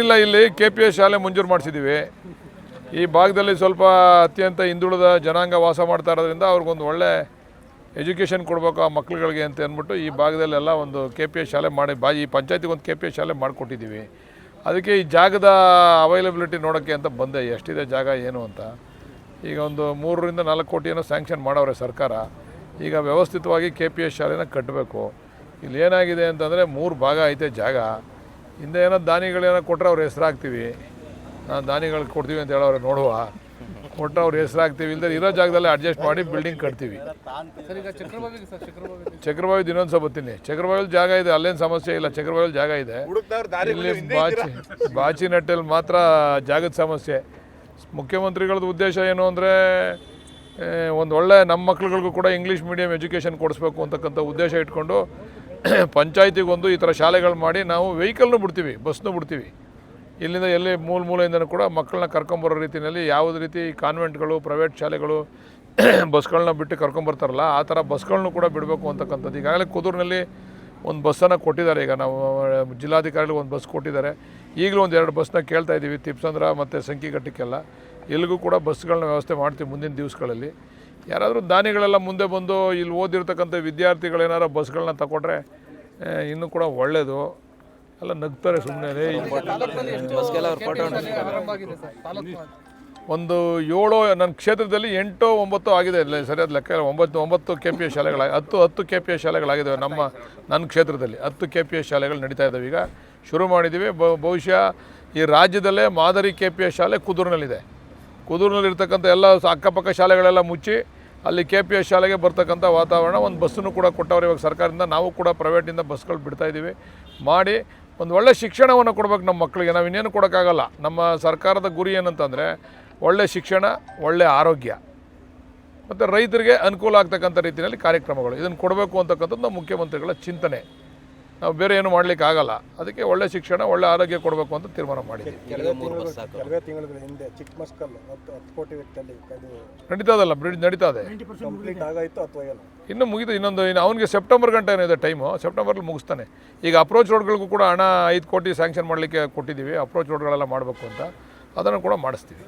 ಇಲ್ಲ, ಇಲ್ಲಿ KPS ಶಾಲೆ ಮಂಜೂರು ಮಾಡಿಸಿದ್ದೀವಿ. ಈ ಭಾಗದಲ್ಲಿ ಸ್ವಲ್ಪ ಅತ್ಯಂತ ಹಿಂದುಳಿದ ಜನಾಂಗ ವಾಸ ಮಾಡ್ತಾ ಇರೋದ್ರಿಂದ ಅವ್ರಿಗೊಂದು ಒಳ್ಳೆ ಎಜುಕೇಷನ್ ಕೊಡಬೇಕು ಆ ಮಕ್ಕಳುಗಳಿಗೆ ಅಂತ ಅಂದ್ಬಿಟ್ಟು ಈ ಭಾಗದಲ್ಲೆಲ್ಲ ಒಂದು KPS ಶಾಲೆ ಮಾಡಿ ಈ ಪಂಚಾಯತಿಗೆ ಒಂದು KPS ಶಾಲೆ ಮಾಡಿಕೊಟ್ಟಿದ್ದೀವಿ. ಅದಕ್ಕೆ ಈ ಜಾಗದ ಅವೈಲಬಿಲಿಟಿ ನೋಡೋಕ್ಕೆ ಅಂತ ಬಂದೆ, ಎಷ್ಟಿದೆ ಜಾಗ ಏನು ಅಂತ. ಈಗ ಒಂದು 3 ರಿಂದ 4 ಕೋಟಿಯನ್ನು ಸ್ಯಾಂಕ್ಷನ್ ಮಾಡವ್ರೆ ಸರ್ಕಾರ. ಈಗ ವ್ಯವಸ್ಥಿತವಾಗಿ KPS ಶಾಲೆನ ಕಟ್ಟಬೇಕು. ಇಲ್ಲಿ ಏನಾಗಿದೆ ಅಂತಂದರೆ 3 ಭಾಗ ಐತೆ ಜಾಗ. ಹಿಂದೆ ಏನೋ ದಾನಿಗಳೇನೋ ಕೊಟ್ಟರೆ ಅವ್ರ ಹೆಸರು ಹಾಕ್ತೀವಿ, ದಾನಿಗಳಿಗೆ ಕೊಡ್ತೀವಿ ಅಂತ ಹೇಳೋರು, ನೋಡುವ ಕೊಟ್ಟರೆ ಅವ್ರ ಹೆಸರು ಹಾಕ್ತೀವಿ, ಇಲ್ಲದೆ ಇರೋ ಜಾಗದಲ್ಲೇ ಅಡ್ಜಸ್ಟ್ ಮಾಡಿ ಬಿಲ್ಡಿಂಗ್ ಕಟ್ತೀವಿ. ಚಕ್ರಬಾವಿದು ಇನ್ನೊಂದು ಸಹ ಬರ್ತೀನಿ. ಚಕ್ರಬಾವಿಲಿ ಜಾಗ ಇದೆ, ಅಲ್ಲೇನು ಸಮಸ್ಯೆ ಇಲ್ಲ. ಚಕ್ರಬಾವಿಲಿ ಜಾಗ ಇದೆ. ಇಲ್ಲಿ ಬಾಚಿನಟ್ಟಲ್ಲಿ ಮಾತ್ರ ಜಾಗದ ಸಮಸ್ಯೆ. ಮುಖ್ಯಮಂತ್ರಿಗಳದ್ದು ಉದ್ದೇಶ ಏನು ಅಂದರೆ ಒಂದು ಒಳ್ಳೆ ನಮ್ಮ ಮಕ್ಳುಗಳಿಗೂ ಕೂಡ ಇಂಗ್ಲೀಷ್ ಮೀಡಿಯಂ ಎಜುಕೇಷನ್ ಕೊಡಿಸ್ಬೇಕು ಅಂತಕ್ಕಂಥ ಉದ್ದೇಶ ಇಟ್ಕೊಂಡು ಪಂಚಾಯತಿಗೊಂದು ಈ ಥರ ಶಾಲೆಗಳು ಮಾಡಿ ನಾವು ವೆಹಿಕಲ್ನೂ ಬಿಡ್ತೀವಿ, ಬಸ್ನೂ ಬಿಡ್ತೀವಿ. ಇಲ್ಲಿಂದ ಎಲ್ಲಿ ಮೂಲೆಯಿಂದನೂ ಕೂಡ ಮಕ್ಕಳನ್ನ ಕರ್ಕೊಂಬರೋ ರೀತಿಯಲ್ಲಿ ಯಾವುದೇ ರೀತಿ ಕಾನ್ವೆಂಟ್ಗಳು, ಪ್ರೈವೇಟ್ ಶಾಲೆಗಳು ಬಸ್ಗಳನ್ನ ಬಿಟ್ಟು ಕರ್ಕೊಂಬರ್ತಾರಲ್ಲ, ಆ ಥರ ಬಸ್ಗಳನ್ನೂ ಕೂಡ ಬಿಡಬೇಕು ಅಂತಕ್ಕಂಥದ್ದು. ಈಗಾಗಲೇ ಕುದೂರಿನಲ್ಲಿ ಒಂದು ಬಸ್ಸನ್ನು ಕೊಟ್ಟಿದ್ದಾರೆ. ಈಗ ನಾವು ಜಿಲ್ಲಾಧಿಕಾರಿಗಳು ಒಂದು ಬಸ್ ಕೊಟ್ಟಿದ್ದಾರೆ. ಈಗಲೂ ಒಂದು 2 ಬಸ್ನ ಕೇಳ್ತಾ ಇದ್ದೀವಿ, ತಿಪ್ಸಂದ್ರ ಮತ್ತು ಸಂಕಿಘಟ್ಟಕ್ಕೆಲ್ಲ. ಎಲ್ಲಿಗೂ ಕೂಡ ಬಸ್ಗಳನ್ನ ವ್ಯವಸ್ಥೆ ಮಾಡ್ತೀವಿ ಮುಂದಿನ ದಿವಸಗಳಲ್ಲಿ. ಯಾರಾದರೂ ದಾನಿಗಳೆಲ್ಲ ಮುಂದೆ ಬಂದು ಇಲ್ಲಿ ಓದಿರ್ತಕ್ಕಂಥ ವಿದ್ಯಾರ್ಥಿಗಳೇನಾರು ಬಸ್ಗಳನ್ನ ತಗೊಂಡ್ರೆ ಇನ್ನೂ ಕೂಡ ಒಳ್ಳೆಯದು. ಎಲ್ಲ ನಗ್ತಾರೆ ಸುಮ್ಮನೆ. ಒಂದು 7 ನನ್ನ ಕ್ಷೇತ್ರದಲ್ಲಿ 8 9 ಆಗಿದೆ, ಇಲ್ಲ ಸರಿಯಾದ ಲೆಕ್ಕ 9 KPS ಶಾಲೆಗಳಾಗಿ 10 KPS ಶಾಲೆಗಳಾಗಿದ್ದಾವೆ. ನನ್ನ ಕ್ಷೇತ್ರದಲ್ಲಿ 10 KPS ಶಾಲೆಗಳು ನಡೀತಾ ಇದ್ದಾವೆ. ಈಗ ಶುರು ಮಾಡಿದ್ದೀವಿ. ಬಹುಶಃ ಈ ರಾಜ್ಯದಲ್ಲೇ ಮಾದರಿ KPS ಶಾಲೆ ಕುದೂರಿನಲ್ಲಿದೆ. ಕುದೂರಿನಲ್ಲಿರ್ತಕ್ಕಂಥ ಎಲ್ಲ ಅಕ್ಕಪಕ್ಕ ಶಾಲೆಗಳೆಲ್ಲ ಮುಚ್ಚಿ ಅಲ್ಲಿ KPS ಶಾಲೆಗೆ ಬರ್ತಕ್ಕಂಥ ವಾತಾವರಣ. ಒಂದು ಬಸ್ಸನ್ನು ಕೂಡ ಕೊಟ್ಟವ್ರು ಇವಾಗ ಸರ್ಕಾರದಿಂದ. ನಾವು ಕೂಡ ಪ್ರೈವೇಟಿಂದ ಬಸ್ಗಳು ಬಿಡ್ತಾಯಿದ್ದೀವಿ. ಮಾಡಿ ಒಂದು ಒಳ್ಳೆ ಶಿಕ್ಷಣವನ್ನು ಕೊಡ್ಬೇಕು ನಮ್ಮ ಮಕ್ಕಳಿಗೆ. ನಾವು ಇನ್ನೇನು ಕೊಡೋಕ್ಕಾಗಲ್ಲ. ನಮ್ಮ ಸರ್ಕಾರದ ಗುರಿ ಏನಂತಂದರೆ ಒಳ್ಳೆ ಶಿಕ್ಷಣ, ಒಳ್ಳೆ ಆರೋಗ್ಯ ಮತ್ತು ರೈತರಿಗೆ ಅನುಕೂಲ ಆಗ್ತಕ್ಕಂಥ ರೀತಿಯಲ್ಲಿ ಕಾರ್ಯಕ್ರಮಗಳು. ಇದನ್ನು ಕೊಡಬೇಕು ಅಂತಕ್ಕಂಥದ್ದು ನಮ್ಮ ಮುಖ್ಯಮಂತ್ರಿಗಳ ಚಿಂತನೆ. ನಾವು ಬೇರೆ ಏನು ಮಾಡಲಿಕ್ಕೆ ಆಗಲ್ಲ. ಅದಕ್ಕೆ ಒಳ್ಳೆ ಶಿಕ್ಷಣ, ಒಳ್ಳೆ ಆರೋಗ್ಯ ಕೊಡಬೇಕು ಅಂತ ತೀರ್ಮಾನ ಮಾಡಿದ್ದೀವಿ. ನಡೀತದಲ್ಲ, ಬ್ರಿಡ್ಜ್ ನಡೀತಾ ಇದೆ, ಇನ್ನೂ ಮುಗಿದು. ಇನ್ನೊಂದು ಅವನಿಗೆ ಸೆಪ್ಟೆಂಬರ್ ಗಂಟೆ ಏನಿದೆ ಟೈಮು, ಸೆಪ್ಟೆಂಬರ್ಲಿ ಮುಗಿಸ್ತಾನೆ. ಈಗ ಅಪ್ರೋಚ್ ರೋಡ್ಗಳಿಗೂ ಕೂಡ ಹಣ 5 ಕೋಟಿ ಸ್ಯಾಂಕ್ಷನ್ ಮಾಡಲಿಕ್ಕೆ ಕೊಟ್ಟಿದ್ದೀವಿ. ಅಪ್ರೋಚ್ ರೋಡ್ಗಳೆಲ್ಲ ಮಾಡಬೇಕು ಅಂತ, ಅದನ್ನು ಕೂಡ ಮಾಡಿಸ್ತೀವಿ.